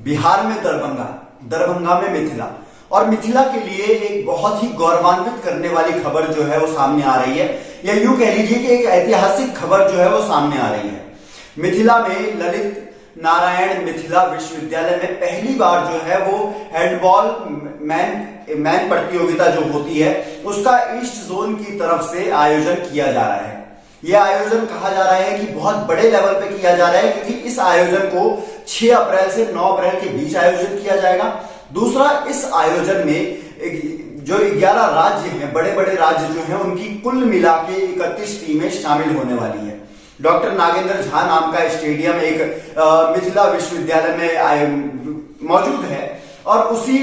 बिहार में दरभंगा, दरभंगा में मिथिला, और मिथिला के लिए एक बहुत ही गौरवान्वित करने वाली खबर जो है वो सामने आ रही है, या यूं कह लीजिए कि एक ऐतिहासिक खबर जो है वो सामने आ रही है। मिथिला में ललित नारायण मिथिला विश्वविद्यालय में पहली बार जो है वो हैंडबॉल मैन प्रतियोगिता जो होती है उसका ईस्ट जोन की तरफ से आयोजन किया जा रहा है। यह आयोजन कहा जा रहा है कि बहुत बड़े लेवल पे किया जा रहा है, क्योंकि इस आयोजन को 6 अप्रैल से 9 अप्रैल के बीच आयोजित किया जाएगा। दूसरा, इस आयोजन में जो 11 राज्य हैं, बड़े बड़े राज्य जो हैं, उनकी कुल मिला के 31 टीमें शामिल होने वाली है। डॉक्टर नागेंद्र झा नाम का स्टेडियम एक मिथिला विश्वविद्यालय में मौजूद है, और उसी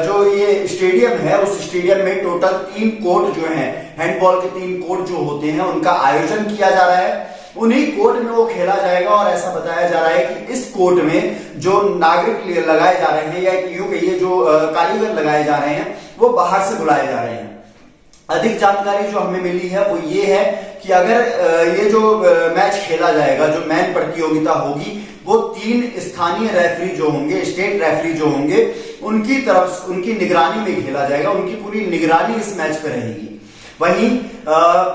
जो ये स्टेडियम है उस स्टेडियम में टोटल 3 कोर्ट जो हैं, हैंडबॉल के 3 कोर्ट जो होते हैं उनका आयोजन किया जा रहा है। उन्हीं कोर्ट में वो खेला जाएगा, और ऐसा बताया जा रहा है कि इस कोर्ट में जो नागरिक लगाए जा रहे हैं, या यूं कहिए जो कारीगर लगाए जा रहे हैं, वो बाहर से बुलाए जा रहे हैं। अधिक जानकारी जो हमें मिली है वो ये है कि अगर ये जो मैच खेला जाएगा, जो मैन प्रतियोगिता होगी, वो 3 स्थानीय रेफरी जो होंगे, स्टेट रेफरी जो होंगे, उनकी तरफ उनकी निगरानी में खेला जाएगा। उनकी पूरी निगरानी इस मैच पे रहेगी। वहीं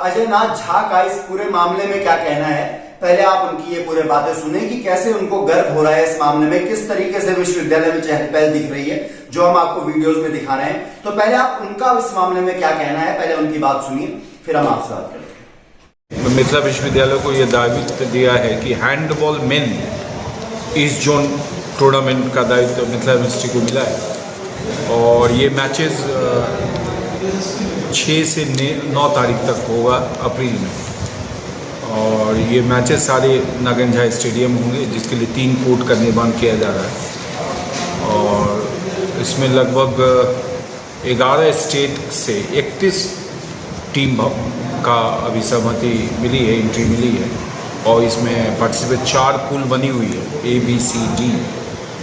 अजय नाथ झा का इस पूरे मामले में क्या कहना है, पहले आप उनकी ये पूरे बातें सुने कि कैसे उनको गर्व हो रहा है इस मामले में, किस तरीके से विश्वविद्यालय में चहल पहल दिख रही है, जो हम आपको वीडियोस में दिखा रहे हैं। तो पहले आप उनका इस मामले में क्या कहना है, पहले उनकी बात सुनिए, फिर हम आपसे बात करेंगे। मिथिला विश्वविद्यालय को यह दायित्व दिया है कि handball main east zone tournament का दायित्व मिथिला यूनिवर्सिटी को मिला है, और ये मैचेस 6 से 9 तारीख तक होगा अप्रैल में, और ये मैचेस सारे नागेंद्र झा स्टेडियम होंगे, जिसके लिए 3 कोर्ट का निर्माण किया जा रहा है। और इसमें लगभग 11 स्टेट से 31 टीम का अभी सहमति मिली है, एंट्री मिली है, और इसमें पार्टिसिपेट 4 पूल बनी हुई है, ABCD।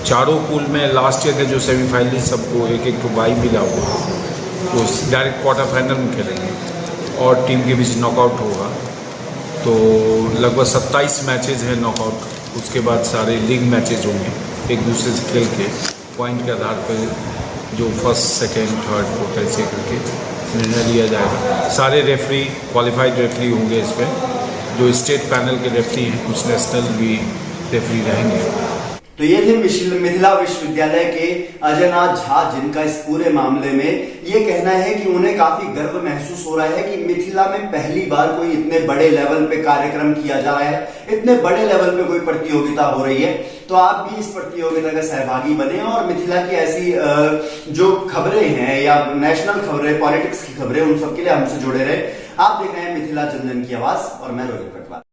चारों पूल में लास्ट ईयर के जो सेमीफाइनलिस्ट सबको एक तो बाई मिला हुआ, वो डायरेक्ट क्वार्टर फाइनल में खेलेंगे, और टीम के बीच नॉकआउट होगा। तो लगभग 27 मैचेस हैं नॉकआउट, उसके बाद सारे लीग मैचेस होंगे, एक दूसरे से खेल के पॉइंट के आधार पर जो फर्स्ट, सेकेंड, थर्ड, फोर्थ ऐसे करके निर्णय लिया जाएगा। सारे रेफरी क्वालिफाइड रेफरी होंगे इसमें, जो स्टेट पैनल के रेफरी हैं, कुछ नेशनल भी रेफरी रहेंगे। तो ये थे मिथिला विश्वविद्यालय के अजय नाथ झा, जिनका इस पूरे मामले में ये कहना है कि उन्हें काफी गर्व महसूस हो रहा है कि मिथिला में पहली बार कोई इतने बड़े लेवल पे कार्यक्रम किया जा रहा है, इतने बड़े लेवल पे कोई प्रतियोगिता हो रही है। तो आप भी इस प्रतियोगिता का सहभागी बने, और मिथिला की ऐसी जो खबरें हैं या नेशनल खबरें, पॉलिटिक्स की खबरें, उन सबके लिए हमसे जुड़े रहे। आप देख रहे हैं मिथिला चंदन की आवाज, और मैं रोहित पटवार।